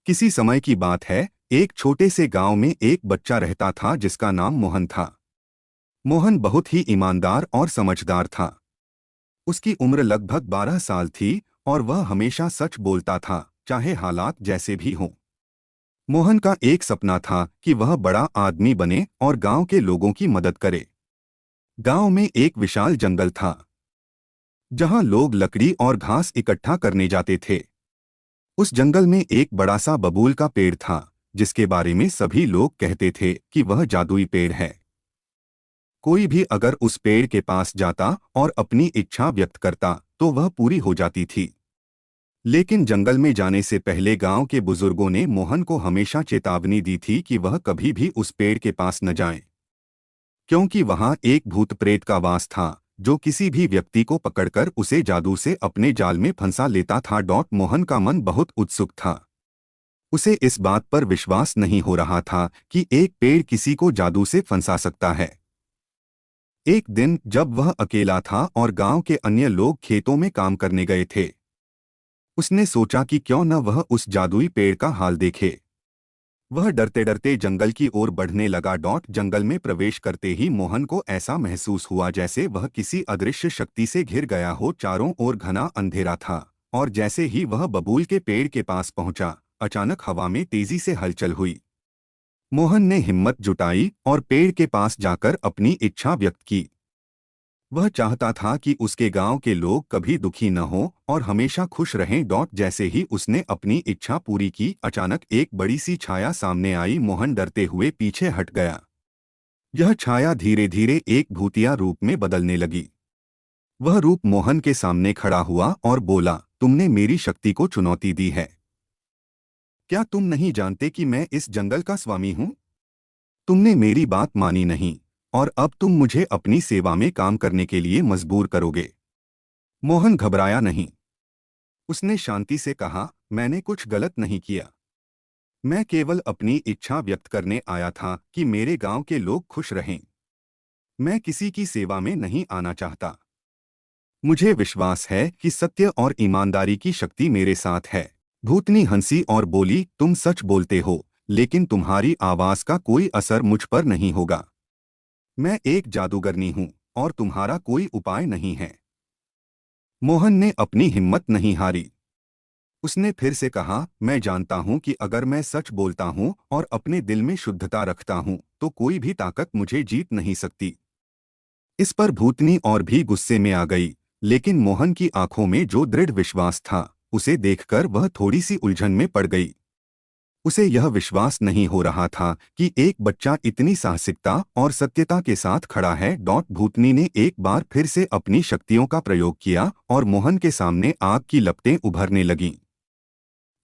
किसी समय की बात है, एक छोटे से गांव में एक बच्चा रहता था जिसका नाम मोहन था। मोहन बहुत ही ईमानदार और समझदार था। उसकी उम्र लगभग 12 साल थी और वह हमेशा सच बोलता था, चाहे हालात जैसे भी हों। मोहन का एक सपना था कि वह बड़ा आदमी बने और गांव के लोगों की मदद करे। गांव में एक विशाल जंगल था, जहां लोग लकड़ी और घास इकट्ठा करने जाते थे। उस जंगल में एक बड़ा सा बबूल का पेड़ था, जिसके बारे में सभी लोग कहते थे कि वह जादुई पेड़ है। कोई भी अगर उस पेड़ के पास जाता और अपनी इच्छा व्यक्त करता तो वह पूरी हो जाती थी। लेकिन जंगल में जाने से पहले गांव के बुजुर्गों ने मोहन को हमेशा चेतावनी दी थी कि वह कभी भी उस पेड़ के पास न जाए, क्योंकि वहां एक भूत प्रेत का वास था जो किसी भी व्यक्ति को पकड़कर उसे जादू से अपने जाल में फंसा लेता था। मोहन का मन बहुत उत्सुक था। उसे इस बात पर विश्वास नहीं हो रहा था कि एक पेड़ किसी को जादू से फंसा सकता है। एक दिन जब वह अकेला था और गांव के अन्य लोग खेतों में काम करने गए थे, उसने सोचा कि क्यों न वह उस जादुई पेड़ का हाल देखे। वह डरते डरते जंगल की ओर बढ़ने लगा। जंगल में प्रवेश करते ही मोहन को ऐसा महसूस हुआ जैसे वह किसी अदृश्य शक्ति से घिर गया हो। चारों ओर घना अंधेरा था और जैसे ही वह बबूल के पेड़ के पास पहुंचा, अचानक हवा में तेजी से हलचल हुई। मोहन ने हिम्मत जुटाई और पेड़ के पास जाकर अपनी इच्छा व्यक्त की। वह चाहता था कि उसके गांव के लोग कभी दुखी न हों और हमेशा खुश रहें। जैसे ही उसने अपनी इच्छा पूरी की, अचानक एक बड़ी सी छाया सामने आई। मोहन डरते हुए पीछे हट गया। यह छाया धीरे धीरे एक भूतिया रूप में बदलने लगी। वह रूप मोहन के सामने खड़ा हुआ और बोला, तुमने मेरी शक्ति को चुनौती दी है। क्या तुम नहीं जानते कि मैं इस जंगल का स्वामी हूँ? तुमने मेरी बात मानी नहीं और अब तुम मुझे अपनी सेवा में काम करने के लिए मजबूर करोगे। मोहन घबराया नहीं। उसने शांति से कहा, मैंने कुछ गलत नहीं किया। मैं केवल अपनी इच्छा व्यक्त करने आया था कि मेरे गांव के लोग खुश रहें। मैं किसी की सेवा में नहीं आना चाहता। मुझे विश्वास है कि सत्य और ईमानदारी की शक्ति मेरे साथ है। भूतनी हंसी और बोली, तुम सच बोलते हो, लेकिन तुम्हारी आवाज का कोई असर मुझ पर नहीं होगा। मैं एक जादूगरनी हूँ और तुम्हारा कोई उपाय नहीं है। मोहन ने अपनी हिम्मत नहीं हारी। उसने फिर से कहा, मैं जानता हूँ कि अगर मैं सच बोलता हूँ और अपने दिल में शुद्धता रखता हूँ तो कोई भी ताकत मुझे जीत नहीं सकती। इस पर भूतनी और भी गुस्से में आ गई, लेकिन मोहन की आंखों में जो दृढ़ विश्वास था, उसे देखकर वह थोड़ी सी उलझन में पड़ गई। उसे यह विश्वास नहीं हो रहा था कि एक बच्चा इतनी साहसिकता और सत्यता के साथ खड़ा है। भूतनी ने एक बार फिर से अपनी शक्तियों का प्रयोग किया और मोहन के सामने आग की लपटें उभरने लगीं।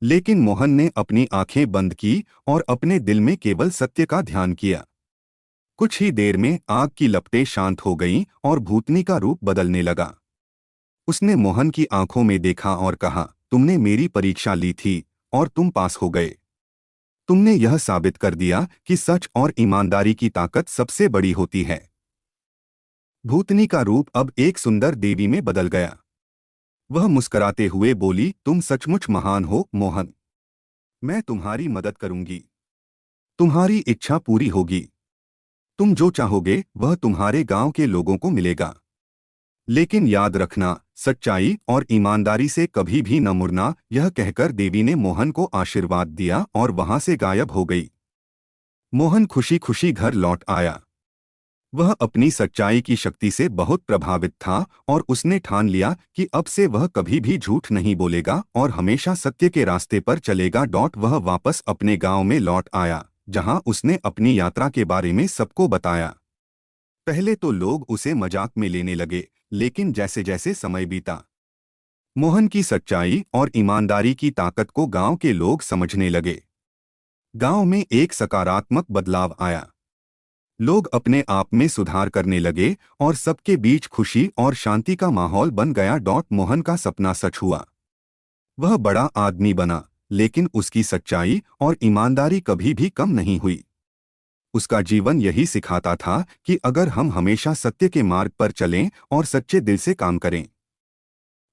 लेकिन मोहन ने अपनी आंखें बंद की और अपने दिल में केवल सत्य का ध्यान किया। कुछ ही देर में आग की लपटें शांत हो गईं और भूतनी का रूप बदलने लगा। उसने मोहन की आंखों में देखा और कहा, तुमने मेरी परीक्षा ली थी और तुम पास हो गए। तुमने यह साबित कर दिया कि सच और ईमानदारी की ताकत सबसे बड़ी होती है। भूतनी का रूप अब एक सुंदर देवी में बदल गया। वह मुस्कुराते हुए बोली, तुम सचमुच महान हो मोहन। मैं तुम्हारी मदद करूंगी। तुम्हारी इच्छा पूरी होगी। तुम जो चाहोगे वह तुम्हारे गांव के लोगों को मिलेगा। लेकिन याद रखना, सच्चाई और ईमानदारी से कभी भी न मुड़ना। यह कहकर देवी ने मोहन को आशीर्वाद दिया और वहां से गायब हो गई। मोहन खुशी खुशी घर लौट आया। वह अपनी सच्चाई की शक्ति से बहुत प्रभावित था और उसने ठान लिया कि अब से वह कभी भी झूठ नहीं बोलेगा और हमेशा सत्य के रास्ते पर चलेगा। वह वापस अपने गांव में लौट आया, जहां उसने अपनी यात्रा के बारे में सबको बताया। पहले तो लोग उसे मजाक में लेने लगे, लेकिन जैसे जैसे समय बीता, मोहन की सच्चाई और ईमानदारी की ताकत को गांव के लोग समझने लगे। गांव में एक सकारात्मक बदलाव आया। लोग अपने आप में सुधार करने लगे और सबके बीच खुशी और शांति का माहौल बन गया। मोहन का सपना सच हुआ। वह बड़ा आदमी बना, लेकिन उसकी सच्चाई और ईमानदारी कभी भी कम नहीं हुई। उसका जीवन यही सिखाता था कि अगर हम हमेशा सत्य के मार्ग पर चलें और सच्चे दिल से काम करें,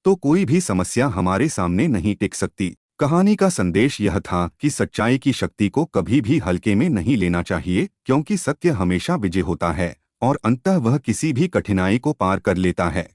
तो कोई भी समस्या हमारे सामने नहीं टिक सकती। कहानी का संदेश यह था कि सच्चाई की शक्ति को कभी भी हल्के में नहीं लेना चाहिए, क्योंकि सत्य हमेशा विजय होता है और अंततः वह किसी भी कठिनाई को पार कर लेता है।